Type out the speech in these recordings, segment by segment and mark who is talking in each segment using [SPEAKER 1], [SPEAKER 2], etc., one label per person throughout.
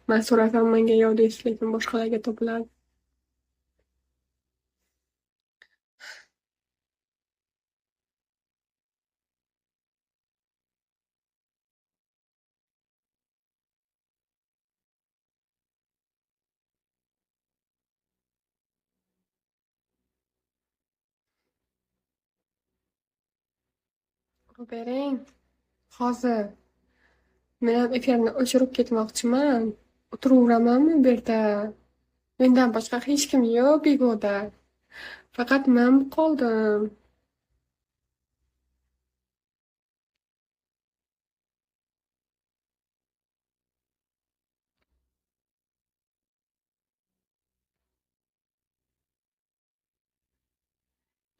[SPEAKER 1] Man so'rasam menga yo'q deysiz, lekin boshqalarga topiladi. Urib bering. Hozir. Men ham efirni o'chirib ketmoqchiman. O'tiraveramanmi bu yerda? Mendan boshqa hech kim yo'q bego'da. Faqat men qoldim.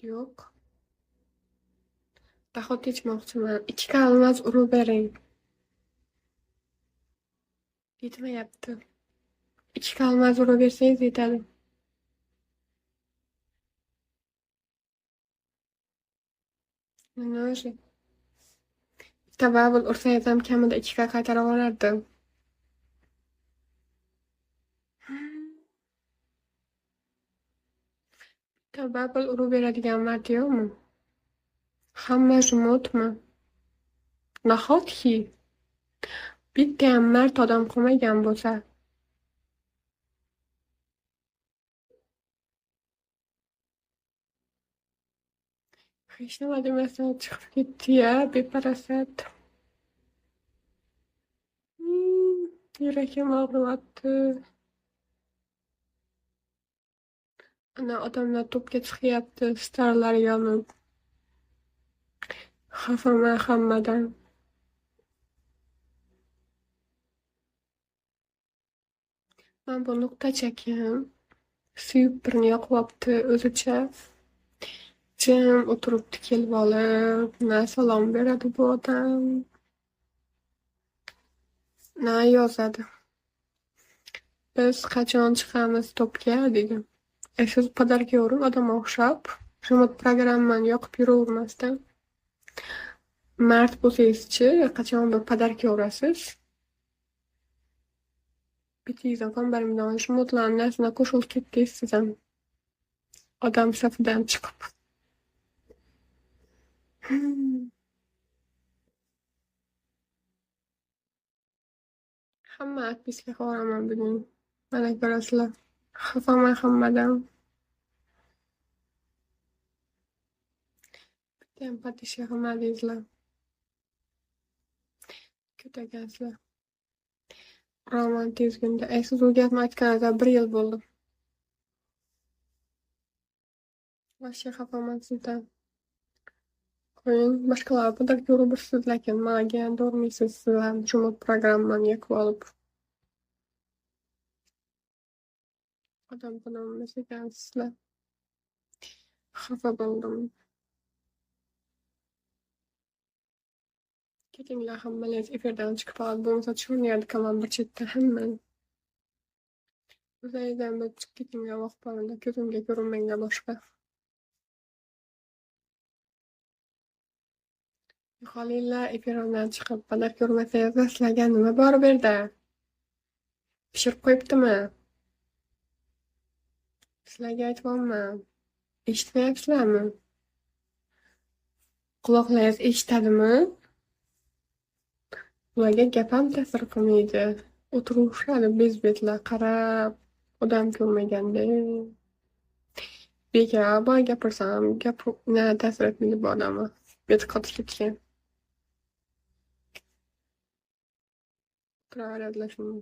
[SPEAKER 1] Yo'q. Taxot ichmoqchiman. 2 kalmas urib bering. Yetmayapti. 2 kalmas urib bersangiz yetadi. Mana o'sha. Bitta bubble ursangiz ham kamida 2 qaytarib olardim. Bitta bubble urib beradigan mard yo'qmi? Hamma jumotmi? Nahotki bittayam mard odam qolmagan bo'lsa. Hech nima demasdan chiqib ketdi-ya, beparasat. Yuragim og'riyapti. Ana odamlar to'pga chiqyapti, starlar yonib. Xafaman hammadan. Men bu nuqtachakim suyib birini yoqyapti o'zicha. Jim o'tiribdi kelib olib, na salom beradi bu odam. Na yozadi. Biz qachon chiqamiz to'pga degan. Siz podarka o'rib odamga o'xshab, remote programmani yoqib yuravermasdan. Mard bo'lsangiz-chi, qachon bir podarka o'rasiz? Bitingiz ham barimdan remotelarning narsiga qo'shilib ketdingiz siz ham. Odam safidan chiqib. Hamma atpisga qoraman bugun. Mana ko'rasizlar. Xafaman hammadan. Bittayam patishga qilmadingizlar. Ko'tagansizlar. Roman tezgunda. Siz u gapni aytganingizga 1 yil bo'ldi. Voshcha xafaman sizdan. Qo'ying, boshqalar podarka uribsiz, lekin menga endi urmaysiz sizlar remote programmani yoqib olib. Odam bo'lmas ekansizlar. Xafa bo'ldim. Ketinglar hammangiz efirdan chiqib olib, bo'lmasa tushunmayadi kaman bir chetda hamma. O'zingizdan bir chiqib ketinglar vaqt borida, ko'zimga ko'rinmanglar boshqa. Yo'qolinglar efirdan chiqib, podarka urmasangiz sizlarga nima bor bu yerda? Pishirib qo'yibdimi? Sizlarga aytyapman. Eshitmayapsizlarmi? Quloqlaringiz eshitadimi? Ularga gap ham ta'sir qilmaydi. O'tirishadi bezbetlar qarab, odam ko'rmaganda. Beka boy gapirsam, gap ta'sir etmaydi bu odamga. Beti qotib ketgan. Turaveradilar shuni.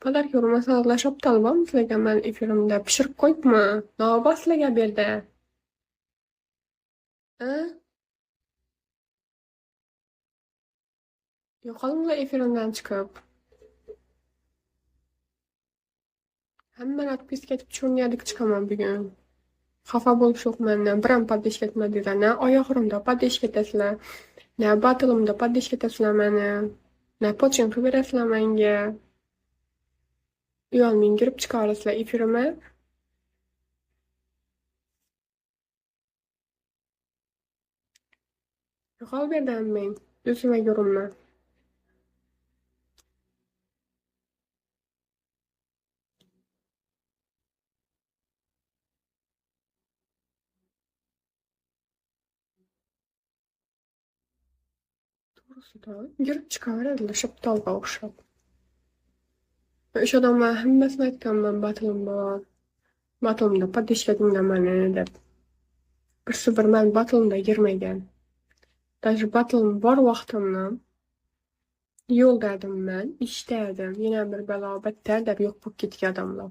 [SPEAKER 1] Podarka urmasangiz shoptalbam sizlarga men efirimda pishirib qo'yibmi? Navbat sizlarga bu yerda. Yo'qolinglar efirimdan chiqib. Hamma atpiska etib tushunaylik chiqaman bugun. Xafa bo'lish yo'q mendan. Biram poddesh ketmadinglar. Na oyoqlarimda poddesh ketasizlar. Na batilimda poddesh ketasizlar meni. Na poching qilib berasizlar menga. Uyalmang kirib chiqarasizlar efirima. Yo'qol bu yerdan men. Yüzüme görünme. Doğrusu da girip çıkaveradilar şaptalga okşap. Iş adamlar hemmesini aytganman batılım bor. Batılımda padişka dinlemeni dep. Birsi bir men batılımda girmegen. Даже batılım bor wagtymda ýoldadyм men, işdädim. Ýene bir bela betder dep ýok bolup gitýär adamlar.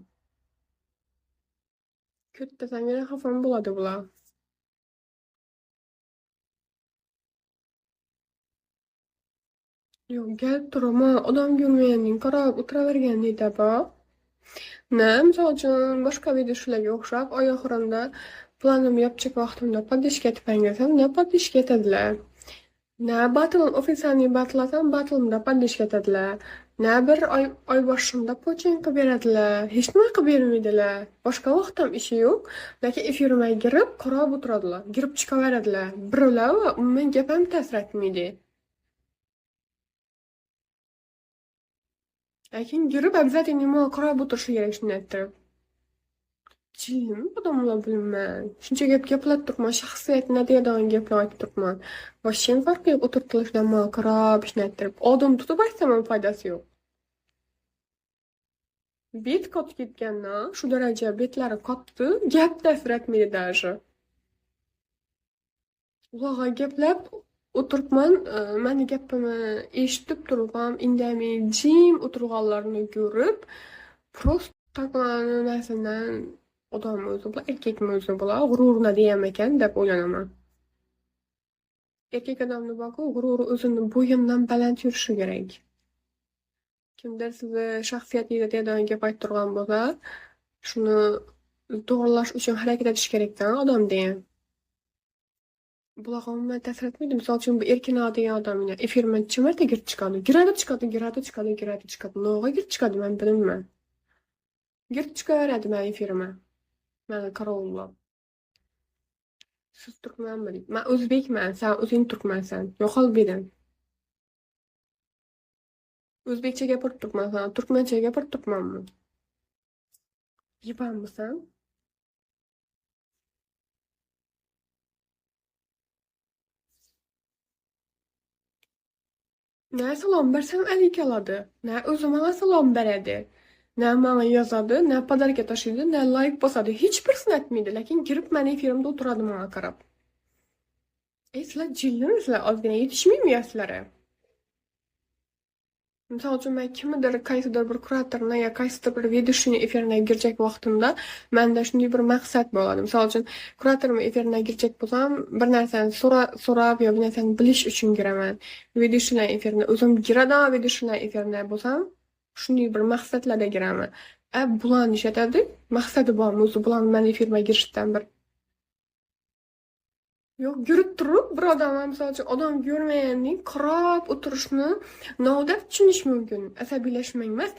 [SPEAKER 1] Kötü desem ýene hafam bolady bular. Ýok gelip durama adam görmeýändiň garap oturabergendi dep ba. Ne, misal üçün başka bir düşlerge okşap, ay ahırında planımı yapacak vaktimde padişk etip gelsem, ne padişk etediler. Ne batılım, ofisani batılasam, batılımda padişk etediler. Ne bir ay başında poçenka berediler. Hiç mi bermediler? Başka vaktim işi yok. Lakin efirime girip, karab oturadılar. Girip çıkaverediler. Birler ve men gepem tesir etmedi. Lakin girip, zaten nima karab oturuşu gerek şunu ettirip. Jillim adamlar bilmän. Şunça gep gepläp durma, şahsiýetine diýýän gepler aýtyp durma. Başyn farky ýok oturtylışdan ma karap işnetdirip, adam tutup aýtsamam faydasy ýok. Bit kot gitgänna, şu derece betleri katdy, gep täsir etmedi daşy. Ulaga geplep oturupman, meni gepimi eşitip durupam, indämi jim oturganlaryny görüp, prost takmany näsenden odam özü bula, erkek özü bula, gururuna diýemeken dep oýlanaman. Erkek adamny baky, gururu özüniň boýundan baland ýürüşi gerek. Kimdir size şahsiýetine diýen gep aýtyp durgan bolsa, şunu dogrulaş üçin hareket ediş gerekden adam diýen. Bular men täsir etmedi. Misal üçin bu erkin diýen adam ýa efirmen çymerte girip çykady. Giradi çykady. Noga girip çykady men bilmem. Girip çykaberadi men efirime. Men karawullap. Siz Türkmenmi? Men Özbekmen, sen özüň Türkmensen. Ýokal bilen. Özbekçe gepirip turpman sen, Türkmençe gepirip turpmanmy? Ýypanmy sen? Nä salam bersem elik alady. Nä özü maňa salam beredi. Nä maňa ýazady, nä padarka taşydy, nä like basady. Hiç birsini etmedi. Lakin girip meni efirimde oturady maňa karap. Sizler jilliňizler azgyna ýetişmeýärmi sizlere? Misal üçin men kimidir kaýsydyr bir kuratoruna ýa kaýsydyr bir ведущийň efirine girjek wagtymda mende şunday bir maksat bolady. Misal üçin kuratorum efirine girjek bolsam, bir närseni sorap ýa bir närseni biliş üçin giremen. Ведущийň efirine özüm giredam, ведущийň efirine bolsam, şunday bir maksatlarda giremen. Bulan işetedi, maksady bormy, özü bulan men efirime girişden bir. Yok görüp durup bir adam misal üçün adam görmeýändiň karap oturuşyny näde düşünüş mümkin? Asabileşmek emas,